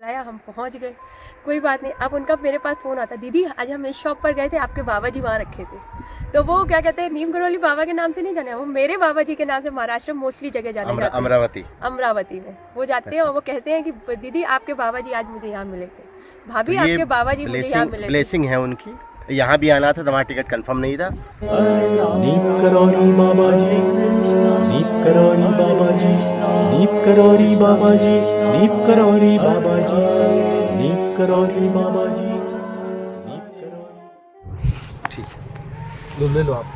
लाया, हम पहुंच गए। कोई बात नहीं। अब उनका मेरे पास फ़ोन आता, दीदी आज हम इस शॉप पर गए थे, आपके बाबा जी वहाँ रखे थे। तो वो क्या कहते हैं, नीम गढ़ोली बाबा के नाम से नहीं जाने, वो मेरे बाबा जी के नाम से महाराष्ट्र में मोस्टली जगह जाने जाते हैं। अमरावती में वो जाते हैं और वो कहते हैं कि दीदी आपके बाबा जी आज मुझे यहाँ मिले थे, भाभी तो आपके बाबा जी मुझे यहाँ मिले थे। ब्लेसिंग है उनकी। यहाँ भी आना था तो वहाँ टिकट कंफर्म नहीं था। नीप करोरी बाबा जी, नीप करोरी बाबा जी, नीप करोरी बाबा जी, नीप करोरी बाबा जी, नीप करोरी बाबा जी, नीप करोरी। ठीक है, लो ले लो आप।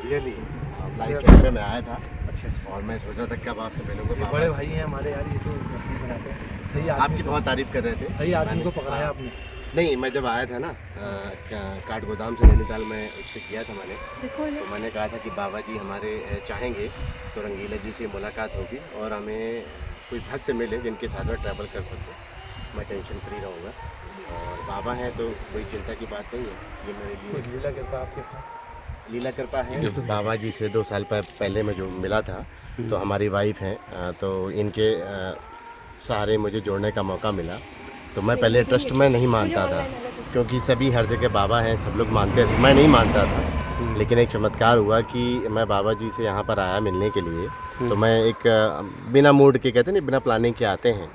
रियली लाइव कैफे में आया था। अच्छा। और मैं सोचा था कब आपसे मिलूंगा। बड़े भाई हैं हमारे यार, ये तो दर्शन कराते हैं। सही आदमी आपकी बहुत तारीफ कर रहे थे। सही आदमी को पकड़ाया आपने। नहीं, मैं जब आया था ना काठ गोदाम से नैनीताल में स्टे किया था मैंने, तो मैंने कहा था कि बाबा जी हमारे चाहेंगे तो रंगीला जी से मुलाकात होगी और हमें कोई भक्त मिले जिनके साथ में ट्रैवल कर सकते, मैं टेंशन फ्री रहूँगा। और बाबा हैं तो कोई चिंता की बात नहीं है। ये मेरे लिए लीला कृपा आपके साथ, लीला कृपा है। बाबा जी से 2 साल पहले मैं जो मिला था, तो हमारी वाइफ हैं, तो इनके सहारे मुझे जोड़ने का मौका मिला। तो मैं पहले ट्रस्ट में नहीं मानता था, क्योंकि सभी हर जगह बाबा हैं, सब लोग मानते थे, मैं नहीं मानता था। लेकिन एक चमत्कार हुआ कि मैं बाबा जी से यहाँ पर आया मिलने के लिए। तो मैं एक बिना मूड के, कहते नहीं, बिना प्लानिंग के आते हैं।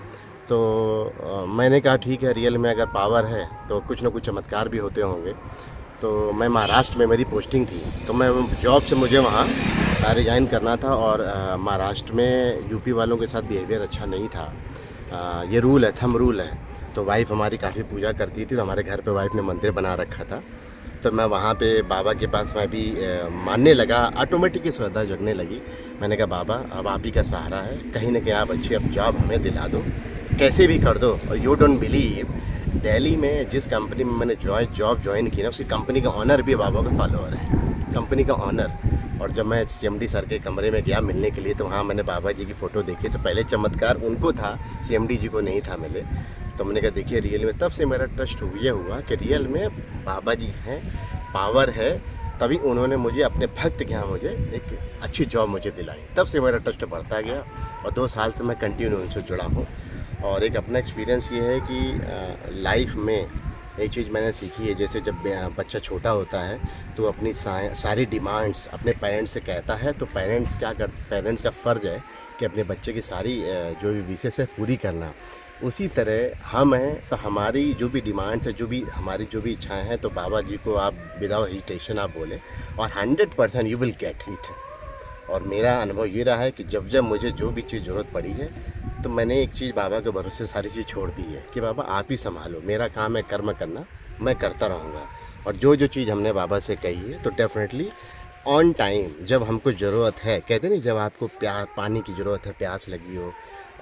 तो मैंने कहा ठीक है, रियल में अगर पावर है तो कुछ ना कुछ चमत्कार भी होते होंगे। तो मैं महाराष्ट्र में मेरी पोस्टिंग थी, तो मैं जॉब से मुझे वहाँ रिजाइन करना था। और महाराष्ट्र में यूपी वालों के साथ बिहेवियर अच्छा नहीं था। ये रूल है, थंब रूल है। तो वाइफ हमारी काफ़ी पूजा करती थी, तो हमारे घर पे वाइफ ने मंदिर बना रखा था। तो मैं वहाँ पे बाबा के पास मैं भी मानने लगा, ऑटोमेटिक ही श्रद्धा जगने लगी। मैंने कहा बाबा अब आप ही का सहारा है, कहीं ना कहीं आप अच्छी अब जॉब हमें दिला दो, कैसे भी कर दो। और यू डोंट बिलीव, दिल्ली में जिस कंपनी में मैंने जॉब ज्वाइन की ना, उसी कंपनी का ऑनर भी बाबा का फॉलोअर है, कंपनी का ऑनर। और जब मैं सीएमडी सर के कमरे में गया मिलने के लिए, तो वहाँ मैंने बाबा जी की फ़ोटो देखी। तो पहले चमत्कार उनको था, सीएमडी जी को नहीं था मिले। तो मैंने कहा देखिए रियल में, तब से मेरा ट्रस्ट ये हुआ कि रियल में बाबा जी हैं, पावर है। तभी उन्होंने मुझे अपने भक्त के यहाँ मुझे एक अच्छी जॉब मुझे दिलाई। तब से मेरा ट्रस्ट बढ़ता गया और 2 साल से मैं कंटिन्यू उनसे जुड़ा हूँ। और एक अपना एक्सपीरियंस ये है कि लाइफ में एक चीज़ मैंने सीखी है, जैसे जब बच्चा छोटा होता है तो अपनी सारी डिमांड्स अपने पेरेंट्स से कहता है, तो पेरेंट्स का फ़र्ज़ है कि अपने बच्चे की सारी जो भी विशेष है पूरी करना। उसी तरह हम हैं, तो हमारी जो भी डिमांड्स है, हमारी जो भी इच्छाएं हैं, तो बाबा जी को आप विदाउट हेजिटेशन आप बोलें और 100% यू विल गेट इट। और मेरा अनुभव ये रहा है कि जब जब मुझे जो भी चीज़ ज़रूरत पड़ी है, तो मैंने एक चीज़ बाबा के भरोसे सारी चीज़ छोड़ दी है कि बाबा आप ही संभालो, मेरा काम है कर्म करना, मैं करता रहूँगा। और जो चीज़ हमने बाबा से कही है, तो डेफिनेटली ऑन टाइम जब हमको ज़रूरत है, कहते नहीं, जब आपको पानी की ज़रूरत है, प्यास लगी हो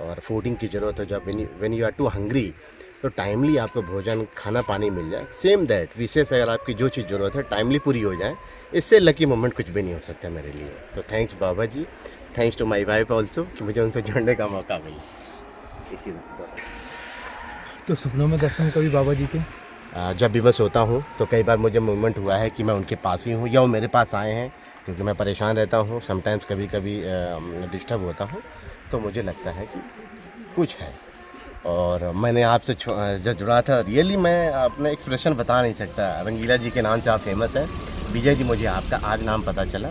और फूडिंग की ज़रूरत हो, जब when you are too hungry, तो टाइमली आपको भोजन, खाना, पानी मिल जाए। सेम दैट विशेष अगर आपकी जो चीज़ ज़रूरत है टाइमली पूरी हो जाए, इससे लकी मोमेंट कुछ भी नहीं हो सकता मेरे लिए। तो thanks Baba ji, thanks to my wife also कि मुझे उनसे जुड़ने का मौका मिला। इसी तो सपनों में दर्शन कभी बाबा जी के? जब भी मैं सोता हूँ तो कई बार मुझे मोमेंट हुआ है कि मैं उनके पास ही हूँ या वो मेरे पास आए हैं, क्योंकि मैं परेशान रहता हूँ, समटाइम्स कभी कभी डिस्टर्ब होता हूँ, तो मुझे लगता है कि कुछ है। और मैंने आपसे जब जुड़ा था, रियली मैं अपना एक्सप्रेशन बता नहीं सकता। रंगीला जी के नाम से आप फेमस हैं। विजय जी, मुझे आपका आज नाम पता चला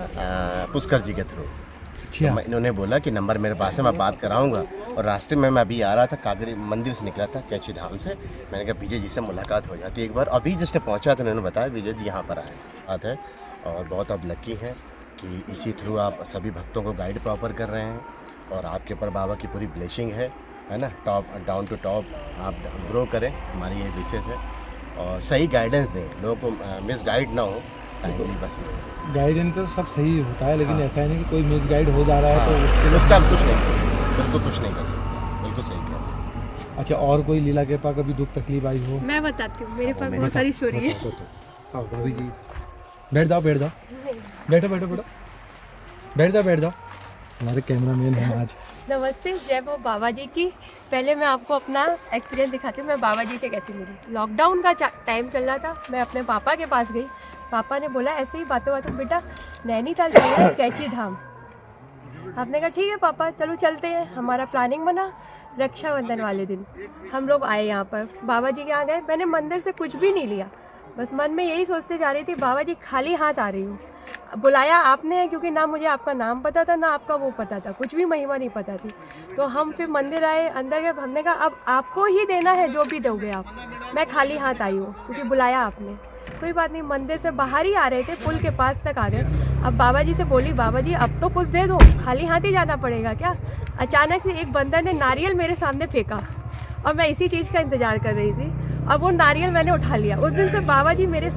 पुष्कर जी के थ्रू। तो इन्होंने बोला कि नंबर मेरे पास है, मैं बात कराऊंगा। और रास्ते में मैं अभी आ रहा था, कागरी मंदिर से निकला था, कैची धाम से। मैंने कहा विजय जी से मुलाकात हो जाती एक बार। अभी जस्ट पहुंचा तो उन्होंने बताया विजय जी यहाँ पर आए है। और बहुत अब लकी हैं कि इसी थ्रू आप सभी भक्तों को गाइड प्रॉपर कर रहे हैं और आपके ऊपर बाबा की पूरी ब्लेसिंग है ना। टॉप डाउन टू टॉप आप ग्रो करें, हमारी ये विशेष है। और सही गाइडेंस दें, लोगों को मिस गाइड ना हो, टाइमली बस। गाइडेंस तो सब सही होता है, लेकिन ऐसा है नहीं कि कोई मिस गाइड हो जा रहा है तो उसके लिए उसका कुछ नहीं कर सकते, बिल्कुल कुछ नहीं कर सकते, बिल्कुल सही कह रहे हैं। अच्छा, और कोई लीला के पास कभी दुख तकलीफ आई हो? मैं बताती हूँ, मेरे पास बहुत सारी स्टोरी है। आओ भाभी जी, बैठ जाओ बैठो बैठ जाओ। हमारे कैमरामैन हैं आज। नमस्ते, जय हो बाबा जी की। पहले मैं आपको अपना एक्सपीरियंस दिखाती हूँ, मैं बाबा जी से कैसे मिली। लॉकडाउन का टाइम चल रहा था, मैं अपने पापा के पास गई। पापा ने बोला ऐसे ही बातों बेटा नैनीताल चलना है, कैची धाम। आपने कहा ठीक है पापा चलो चलते हैं। हमारा प्लानिंग बना रक्षाबंधन वाले दिन हम लोग आए यहाँ पर बाबा जी के यहाँ गए। मैंने मंदिर से कुछ भी नहीं लिया, बस मन में यही सोचते जा रही थी बाबा जी खाली हाथ आ रही हूँ। बुलाया आपने है क्योंकि ना मुझे आपका नाम पता था ना आपका वो पता था, कुछ भी महिमा नहीं पता थी। तो हम फिर मंदिर आए, अंदर गए, हमने कहा अब आपको ही देना है जो भी दोगे आप, मैं खाली हाथ आई हूँ क्योंकि बुलाया आपने। कोई बात नहीं, मंदिर से बाहर ही आ रहे थे, पुल के पास तक आ गए। अब बाबा जी से बोली बाबा जी अब तो कुछ दे दो, खाली हाथ ही जाना पड़ेगा क्या। अचानक से एक बंदर ने नारियल मेरे सामने फेंका और मैं इसी चीज़ का इंतज़ार कर रही थी। अब वो नारियल मैंने उठा लिया। उस दिन से बाबा जी मेरे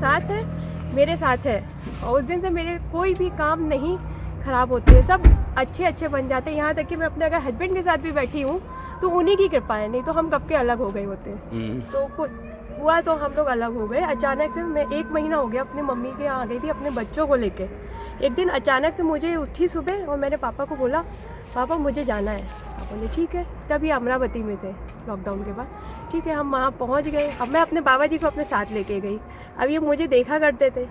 साथ है और उस दिन से मेरे कोई भी काम नहीं ख़राब होते हैं, सब अच्छे बन जाते हैं। यहाँ तक कि मैं अपने अगर हस्बैंड के साथ भी बैठी हूँ तो उन्हीं की कृपा है, नहीं तो हम कब के अलग हो गए होते। तो कुछ हुआ तो हम लोग अलग हो गए। अचानक से मैं 1 महीना हो गया अपनी मम्मी के यहाँ आ गई थी अपने बच्चों को लेके। एक दिन अचानक से मुझे उठी सुबह और मैंने पापा को बोला पापा मुझे जाना है। पापा बोले ठीक है। तभी अमरावती में थे लॉकडाउन के बाद। ठीक है, हम वहाँ पहुँच गए। अब मैं अपने बाबा जी को अपने साथ लेके गई। अब ये मुझे देखा करते थे,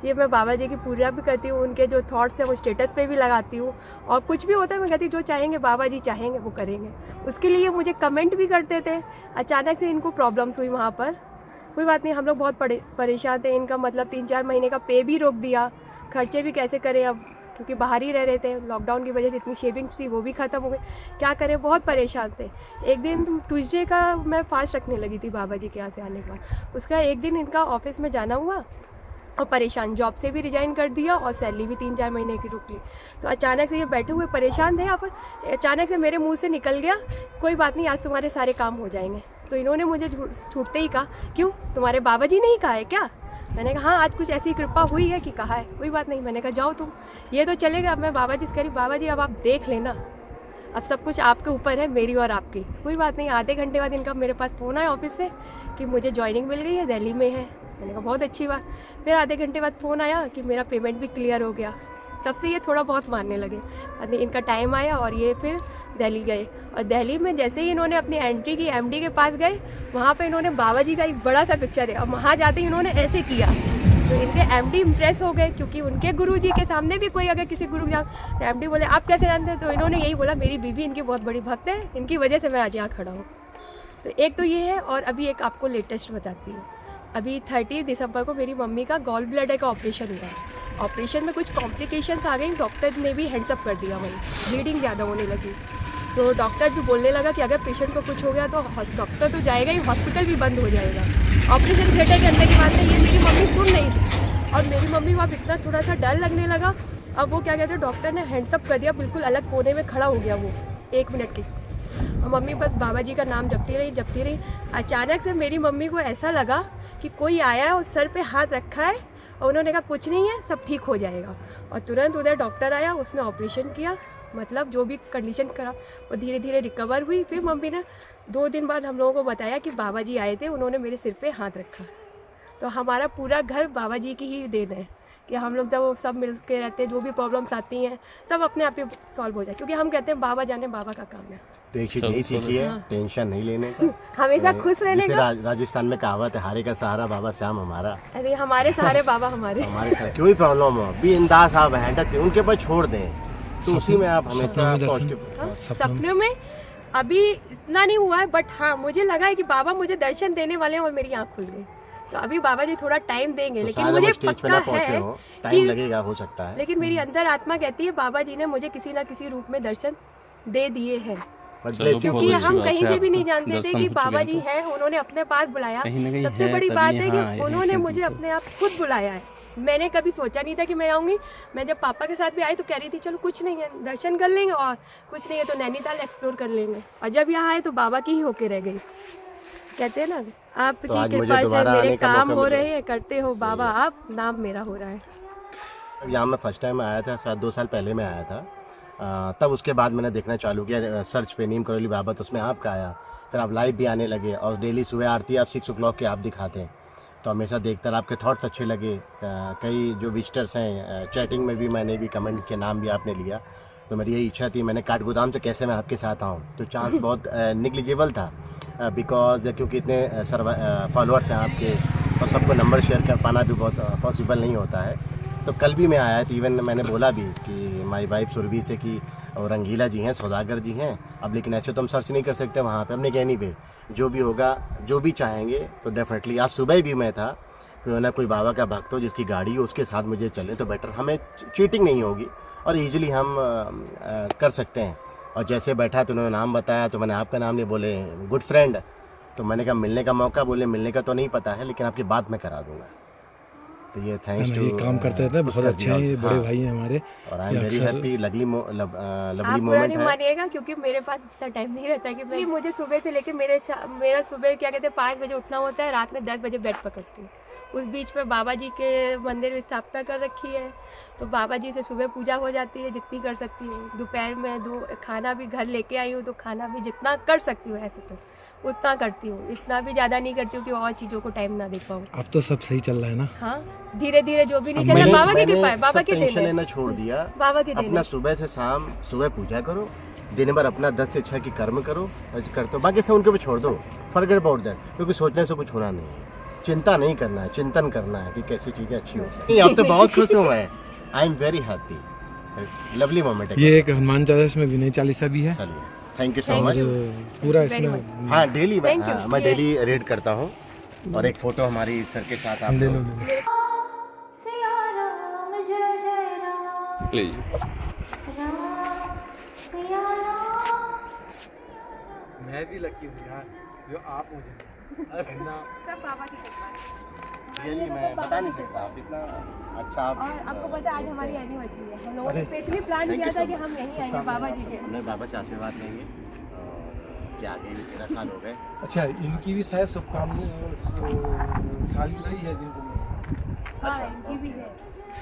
ये मैं बाबा जी की पूजा भी करती हूँ, उनके जो थॉट्स हैं वो स्टेटस पे भी लगाती हूँ। और कुछ भी होता है मैं कहती हूँ जो चाहेंगे बाबा जी चाहेंगे वो करेंगे। उसके लिए मुझे कमेंट भी करते थे। अचानक से इनको प्रॉब्लम्स हुई वहाँ पर, कोई बात नहीं, हम लोग बहुत परेशान थे। इनका मतलब 3-4 महीने का पे भी रोक दिया, खर्चे भी कैसे करें अब, क्योंकि बाहर ही रह रहे थे। लॉकडाउन की वजह से इतनी शेविंग्स थी वो भी ख़त्म हो गई, क्या करें, बहुत परेशान थे। एक दिन ट्यूसडे का मैं फास्ट रखने लगी थी बाबा जी के यहाँ से आने के बाद। उसका एक दिन इनका ऑफिस में जाना हुआ और परेशान, जॉब से भी रिजाइन कर दिया और सैलरी भी 3-4 महीने की रुक ली। तो अचानक से ये बैठे हुए परेशान थे यहाँ पर, अचानक से मेरे मुंह से निकल गया कोई बात नहीं आज तुम्हारे सारे काम हो जाएंगे। तो इन्होंने मुझे छूटते ही कहा क्यों तुम्हारे बाबा जी ने ही कहा है क्या। मैंने कहा हाँ आज कुछ ऐसी कृपा हुई है कि कहा है। कोई बात नहीं, मैंने कहा जाओ तुम, ये तो चलेगा। अब मैं बाबा जी से कह रही बाबा जी अब आप देख लेना, अब सब कुछ आपके ऊपर है, मेरी और आपकी। कोई बात नहीं, आधे घंटे बाद इनका मेरे पास फ़ोन आया ऑफिस से कि मुझे ज्वाइनिंग मिल गई है, दिल्ली में है। मैंने कहा बहुत अच्छी बात। फिर आधे घंटे बाद फ़ोन आया कि मेरा पेमेंट भी क्लियर हो गया। तब से ये थोड़ा बहुत मानने लगे। इनका टाइम आया और ये फिर दिल्ली गए। और दिल्ली में जैसे ही इन्होंने अपनी एंट्री की, एमडी के पास गए, वहाँ पे इन्होंने बाबा जी का एक बड़ा सा पिक्चर है और वहाँ जाते ही इन्होंने ऐसे किया। तो इनके एमडी इम्प्रेस हो गए, क्योंकि उनके गुरुजी के सामने भी कोई अगर किसी गुरु जा तो एमडी बोले आप कैसे जानते हैं। तो इन्होंने यही बोला मेरी बीवी इनकी बहुत बड़ी भक्त है, इनकी वजह से मैं आज यहाँ खड़ा हूँ। तो एक तो ये है। और अभी एक आपको लेटेस्ट बताती हूँ। अभी 30 दिसंबर को मेरी मम्मी का गॉल ब्लैडर का ऑपरेशन हुआ। ऑपरेशन में कुछ कॉम्प्लिकेशंस आ गई, डॉक्टर ने भी हैंड्स अप कर दिया, वहीं ब्लीडिंग ज़्यादा होने लगी। तो डॉक्टर भी बोलने लगा कि अगर पेशेंट को कुछ हो गया तो डॉक्टर तो जाएगा ही, हॉस्पिटल भी बंद हो जाएगा। ऑपरेशन थिएटर के अंदर की बात है, ये मेरी मम्मी सुन नहीं थी। और मेरी मम्मी को अब इतना थोड़ा सा डर लगने लगा। अब वो क्या कहते हैं, डॉक्टर ने हैंड्स अप कर दिया, बिल्कुल अलग कोने में खड़ा हो गया वो 1 मिनट की। और मम्मी बस बाबा जी का नाम जपती रही। अचानक से मेरी मम्मी को ऐसा लगा कि कोई आया है और सर पे हाथ रखा है और उन्होंने कहा कुछ नहीं है, सब ठीक हो जाएगा। और तुरंत उधर डॉक्टर आया, उसने ऑपरेशन किया। मतलब जो भी कंडीशन करा वो धीरे धीरे रिकवर हुई। फिर मम्मी ने 2 दिन बाद हम लोगों को बताया कि बाबा जी आए थे, उन्होंने मेरे सिर पे हाथ रखा। तो हमारा पूरा घर बाबा जी की ही देन है कि हम लोग जब सब मिल के रहते हैं, जो भी प्रॉब्लम्स आती हैं सब अपने आप ही सॉल्व हो जाए, क्योंकि हम कहते हैं बाबा जाने बाबा का काम है। देखिए यही सीखी है, टेंशन नहीं लेने का, हमेशा खुश रहने जैसे का। राजस्थान में कहावत है, हारे का सहारा बाबा श्याम हमारा। अरे हमारे सहारे बाबा हमारे साथ कोई प्रॉब्लम हो भी इंदास आप हैंडल उनके ऊपर छोड़ दें, तो उसी में आप हमेशा पॉजिटिव। सपनों में अभी इतना नहीं हुआ है, बट हाँ मुझे लगा है कि बाबा मुझे दर्शन देने वाले हैं और मेरी आँख खुल गई। तो अभी बाबा जी थोड़ा टाइम देंगे, लेकिन मुझे पक्का है टाइम लगेगा, हो सकता है। लेकिन मेरी अंदर आत्मा कहती है बाबा जी ने मुझे किसी ना किसी रूप में दर्शन दे दिए हैं, क्योंकि हम कहीं से भी नहीं जानते थे कि बाबा जी हैं। उन्होंने अपने पास बुलाया। सबसे बड़ी बात है कि उन्होंने मुझे अपने आप खुद बुलाया है। मैंने कभी सोचा नहीं था कि मैं आऊँगी। मैं जब पापा के साथ भी आई तो कह रही थी चलो कुछ नहीं है, दर्शन कर लेंगे, और कुछ नहीं है तो नैनीताल एक्सप्लोर कर लेंगे। और जब यहाँ आए तो बाबा की ही होके रह गई। कहते हैं ना आपकी कृपा से मेरे काम हो रहे हैं, करते हो बाबा आप, नाम मेरा हो रहा है। यहाँ मैं फर्स्ट टाइम आया था, शायद 2 साल पहले मैं आया था। तब उसके बाद मैंने देखना चालू किया सर्च पे नीम करौली बाबा, तो उसमें आपका आया। फिर आप लाइव भी आने लगे और डेली सुबह आरती आप 6 o'clock के आप दिखाते हैं, तो हमेशा देखता रहा। आपके थॉट्स अच्छे लगे। कई जो विजिटर्स हैं, चैटिंग में भी मैंने भी कमेंट के नाम भी आपने लिया, तो मेरी यही इच्छा थी। मैंने काठगोदाम से कैसे मैं आपके साथ आऊँ, तो चांस बहुत निग्लिजिबल था, बिकॉज क्योंकि इतने फॉलोअर्स हैं आपके और सबको नंबर शेयर कर पाना भी बहुत पॉसिबल नहीं होता है। तो कल भी मैं आया था, इवन मैंने बोला भी कि माई वाइफ सुरभि से कि और रंगीला जी हैं, सौदागर जी हैं, अब लेकिन ऐसे तो हम सर्च नहीं कर सकते वहाँ पे। हमने कहा नहीं भाई, जो भी होगा, जो भी चाहेंगे तो डेफिनेटली। आज सुबह भी मैं था, ना कोई बाबा का भक्त हो जिसकी गाड़ी हो उसके साथ मुझे चलें तो बेटर, हमें चीटिंग नहीं होगी और ईजिली हम कर सकते हैं। और जैसे बैठा तो उन्होंने नाम बताया, तो मैंने आपका नाम नहीं बोले, गुड फ्रेंड, तो मैंने कहा मिलने का मौका, बोले मिलने का तो नहीं पता है लेकिन आपकी बात मैं करा दूंगा। तो ये थैंक्स टू, ये काम करते रहते हैं, बहुत अच्छे हैं, ये बड़े भाई हैं हमारे। और I am very happy, lovely आप बुरा मोमेंट नहीं है। मानिएगा क्योंकि मेरे पास इतना टाइम नहीं रहता कि मुझे सुबह से लेके मेरा सुबह क्या कहते हैं 5 बजे उठना होता है, रात में 10 बजे बेड पकड़ती हूँ। उस बीच में बाबा जी के मंदिर में स्थापना कर रखी है, तो बाबा जी से सुबह पूजा हो जाती है जितनी कर सकती हूँ। दोपहर में खाना भी घर लेके आई हूँ, तो खाना भी जितना कर सकती हूँ ऐसे तो उतना करती हूँ, इतना भी ज़्यादा नहीं करती हूँ कि और चीज़ों को टाइम ना दे पाऊँ। अब तो सब सही चल रहा है ना? हाँ, धीरे धीरे जो भी नहीं चल रहा, बाबा की कृपा है, बाबा की टेंशन देन है, लेना छोड़ दिया, बाबा की देन अपना है। सुबह से शाम, सुबह पूजा करो, दिन भर अपना 10 से 6 की कर्म करो, करते हो, बाकी सब उनके पे छोड़ दो, फॉरगेट अबाउट दैट, क्योंकि सोचने से कुछ होना नहीं है, चिंता नहीं करना है, चिंतन करना है कि कैसी चीज़ें अच्छी हो सकें। अब तो बहुत खुश हूँ मैं, I am very happy, lovely moment है। ये एक हनुमान चालीसा में विनय चालीसा भी है। चलिए, थैंक यू सो मच। पूरा Very much. इसमें हाँ, डेली Thank you. मैं डेली रीड करता हूँ, और एक फ़ोटो हमारी सर के साथ आप ले लो, लो। ले लो। सिया राम जय जय राम राम सिया राम। मैं भी लकी हूँ यार, जो आप मुझे सब बाबा की कृपा है। रियली मैं बता नहीं सकता, आप इतना अच्छा आप। और आपको पता है आज हमारी एनिवर्सरी है, हम लोगों ने स्पेशली प्लान Thank किया you था so कि much. हम यहीं आएंगे बाबा जी के। हमने बाबा से आशीर्वाद लेंगे, और क्या आगे 13 साल हो गए। अच्छा, इनकी भी शायद शुभकामनाएं सालगिरह ही है जिनको। हाँ, इनकी भी है,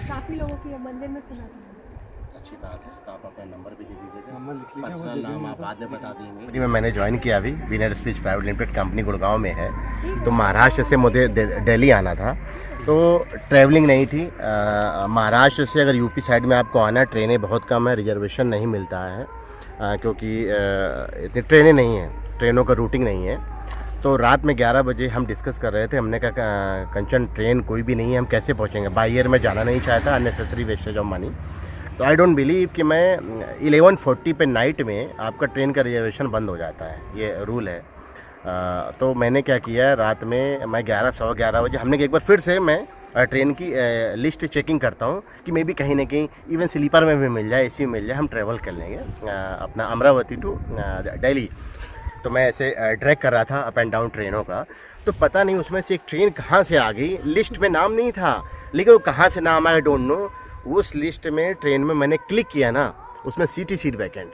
काफ़ी लोगों की है, मंदिर में सुना था। अच्छी बात है, तो आप अपना नंबर भी दे दीजिएगा, नंबर लिख लीजिए, वो पर्सनल दे नाम देंगे आप तो। बाद में बता देंगे। जी, मैंने ज्वाइन किया अभी, winner speech private limited company Gurgaon में है, तो महाराष्ट्र से मुझे दिल्ली आना था, तो ट्रैवलिंग नहीं थी। महाराष्ट्र से अगर यूपी साइड में आपको आना है, ट्रेनें बहुत कम है, रिजर्वेशन नहीं मिलता है, क्योंकि इतनी ट्रेनें नहीं हैं, ट्रेनों का रूटिंग नहीं है। तो रात में 11 बजे हम डिस्कस कर रहे थे, हमने कहा कंचन ट्रेन कोई भी नहीं है, हम कैसे पहुंचेंगे। बाई एयर में जाना नहीं चाहता, अननेसेसरी वेस्टेज ऑफ मनी। तो आई डोंट बिलीव कि मैं 11:40 पे नाइट में आपका ट्रेन का रिजर्वेशन बंद हो जाता है, ये रूल है। तो मैंने क्या किया, रात में मैं 11, 11:15 बजे हमने एक बार फिर से मैं ट्रेन की लिस्ट चेकिंग करता हूँ कि मे बी कहीं ना कहीं इवन स्लीपर में भी मिल जाए, एसी में मिल जाए, हम ट्रैवल कर लेंगे अपना अमरावती टू दिल्ली। तो मैं ऐसे ट्रैक कर रहा था अप एंड डाउन ट्रेनों का, तो पता नहीं उसमें से एक ट्रेन कहाँ से आ गई, लिस्ट में नाम नहीं था, लेकिन वो कहाँ से नाम आया डोंट नो। उस लिस्ट में ट्रेन में मैंने क्लिक किया ना, उसमें सीट वैकेंट,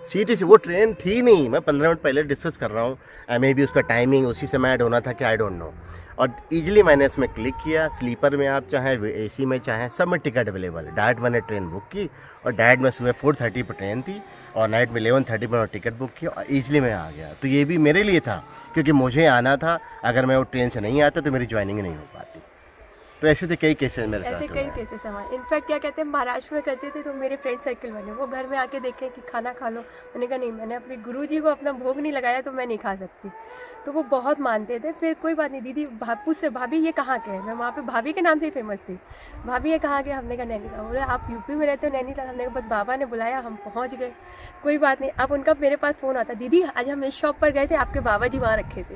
सीट वो ट्रेन थी नहीं। मैं 15 मिनट पहले डिस्कस कर रहा हूँ, मे बी उसका टाइमिंग उसी से ऐड होना था कि आई डोंट नो। और ईजिली मैंने इसमें क्लिक किया, स्लीपर में आप चाहें, एसी में चाहें, सब में टिकट अवेलेबल है। डायरेक्ट मैंने ट्रेन बुक की, और डायरेक्ट में सुबह 4:30 पर ट्रेन थी, और नाइट में 11:30 पर टिकट बुक किया, और ईजिली मैं आ गया। तो ये भी मेरे लिए था, क्योंकि मुझे आना था, अगर मैं वो ट्रेन से नहीं आता तो मेरी ज्वाइनिंग नहीं हो पाती। तो ऐसे तो कई केसेस मेरे साथ ऐसे हुए कई हैं। केसेस हमारे, इनफैक्ट क्या कहते हैं महाराष्ट्र में करते थे, तो मेरे फ्रेंड सर्कल बने, वो घर में आके देखे कि खाना खा लो। मैंने कहा नहीं, मैंने अपने गुरुजी को अपना भोग नहीं लगाया तो मैं नहीं खा सकती। तो वो बहुत मानते थे। फिर कोई बात नहीं दीदी, भापू से भाभी ये कहाँ के हैं, मैं वहाँ पे भाभी के नाम से ही फेमस थी। भाभी ये कहाँ के, हमने कहा नैनीताल। बोले आप यूपी में रहते हो नैनीताल, हमने कहा बस बाबा ने बुलाया हम पहुँच गए। कोई बात नहीं। अब उनका मेरे पास फ़ोन आता, दीदी आज हम इस शॉप पर गए थे, आपके बाबा जी वहाँ रखे थे।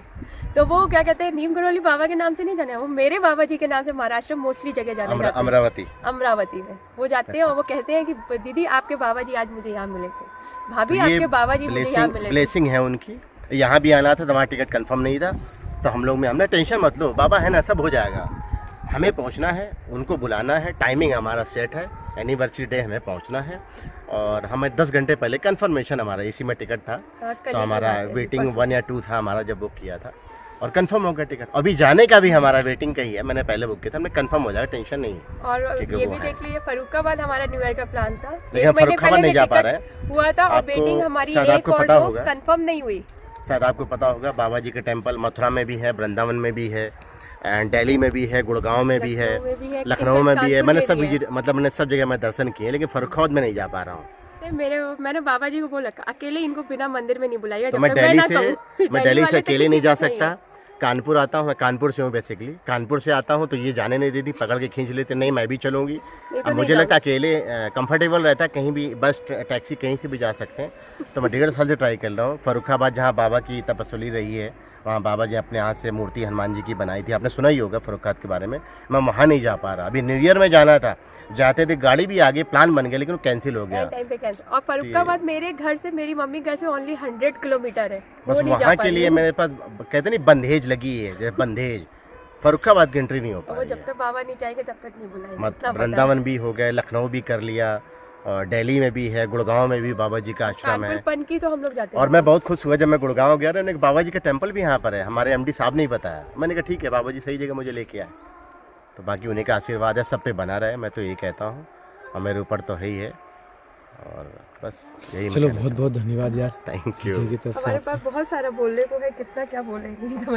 तो वो क्या कहते हैं, नीम गढ़ोली बाबा के नाम से नहीं जाने, वो मेरे बाबा जी के नाम से महाराष्ट्र मोस्टली जगह जाने जाते हैं। अमरावती में वो जाते हैं, और वो कहते हैं कि दीदी आपके बाबा जी आज मुझे यहाँ मिले थे, भाभी आपके बाबा जी मुझे यहाँ मिले थे। ब्लेसिंग है उनकी। यहाँ भी आना था तो हमारा टिकट कंफर्म नहीं था, तो हम लोग में हमने टेंशन मत लो, बाबा है ना, सब हो जाएगा। हमें पहुँचना है, उनको बुलाना है, टाइमिंग हमारा सेट है, एनिवर्सरी डे हमें पहुँचना है, और हमें 10 घंटे पहले कंफर्मेशन, हमारा इसी में टिकट था, तो हमारा वेटिंग 1 या 2 था हमारा जब बुक किया था, और कंफर्म हो गया टिकट। अभी जाने का भी हमारा वेटिंग का ही है, मैंने पहले बुक किया था, हमने कंफर्म हो जाएगा, टेंशन नहीं है। और क्योंकि ये वो भी है। देख लीजिए, फर्रुखाबाद हमारा न्यू ईयर का प्लान था, लेकिन फर्रुखाबाद नहीं जा पा रहे हैं। हुआ था, और आपको वेटिंग हमारी शायद एक आपको और पता 2 होगा। कंफर्म नहीं हुई। शायद आपको पता होगा, बाबा जी के टेम्पल मथुरा में भी है, वृंदावन में भी है, एंड दिल्ली में भी है, गुड़गांव में भी है, लखनऊ में भी है। मैंने सब मतलब मैंने सब जगह मैं दर्शन किए, लेकिन फर्रुखाबाद में नहीं जा पा रहा हूँ। मैंने बाबा जी को बोला अकेले इनको बिना मंदिर में नहीं बुलाइए, तो मैं दिल्ली से अकेले नहीं जा सकता, कानपुर आता हूँ, मैं कानपुर से हूँ बेसिकली, कानपुर से आता हूँ तो ये जाने नहीं देती, पकड़ के खींच लेते, नहीं मैं भी चलूँगी। अब मुझे लगता है अकेले कंफर्टेबल रहता है, कहीं भी बस टैक्सी कहीं से भी जा सकते हैं। तो मैं 1.5 साल से ट्राई कर रहा हूँ। फर्रुखाबाद जहाँ बाबा की तपस्वी रही है, वहाँ बाबा जी अपने हाथ से मूर्ति हनुमान जी की बनाई थी, आपने सुना ही होगा फर्रुखाबाद के बारे में। मैं वहाँ नहीं जा पा रहा, अभी न्यू ईयर में जाना था, जाते थे गाड़ी भी आगे प्लान बन गया लेकिन वो कैंसिल हो गया। टाइम पे कैंसिल। और फर्रुखाबाद मेरे घर से मेरी मम्मी घर से ओनली 100 किलोमीटर है, बस वो नहीं जा वहाँ पा के रही लिए हूँ। मेरे पास कहते नहीं बंदेज लगी है, जैसे बंदेज, फर्रुखाबाद की एंट्री नहीं हो पा वो रही जब है। तक बाबा नहीं चाहेंगे तब तक नहीं बुलाएंगे, मत इतना पता है। वृंदावन भी हो गए, लखनऊ भी कर लिया, और दिल्ली में भी है, गुड़गांव में भी बाबा जी का आश्रम है। कानपुर पनकी तो हम लोग जाते हैं। और मैं बहुत खुश हुआ जब मैं गुड़गांव गया, मैंने बाबा जी का टेम्पल भी यहाँ पर है, हमारे एमडी साहब ने ही बताया। मैंने कहा ठीक है बाबा जी सही जगह मुझे लेके आए, तो बाकी उन्हीं का आशीर्वाद है, सब पे बना रहे, मैं तो यही कहता हूँ, और मेरे ऊपर तो है ही है। और बस यही चलो बहुत बहुत धन्यवाद यार, थैंक यू। की तरफ से हमारे पास बहुत सारा बोलने को है, कितना क्या बोलेंगे समझ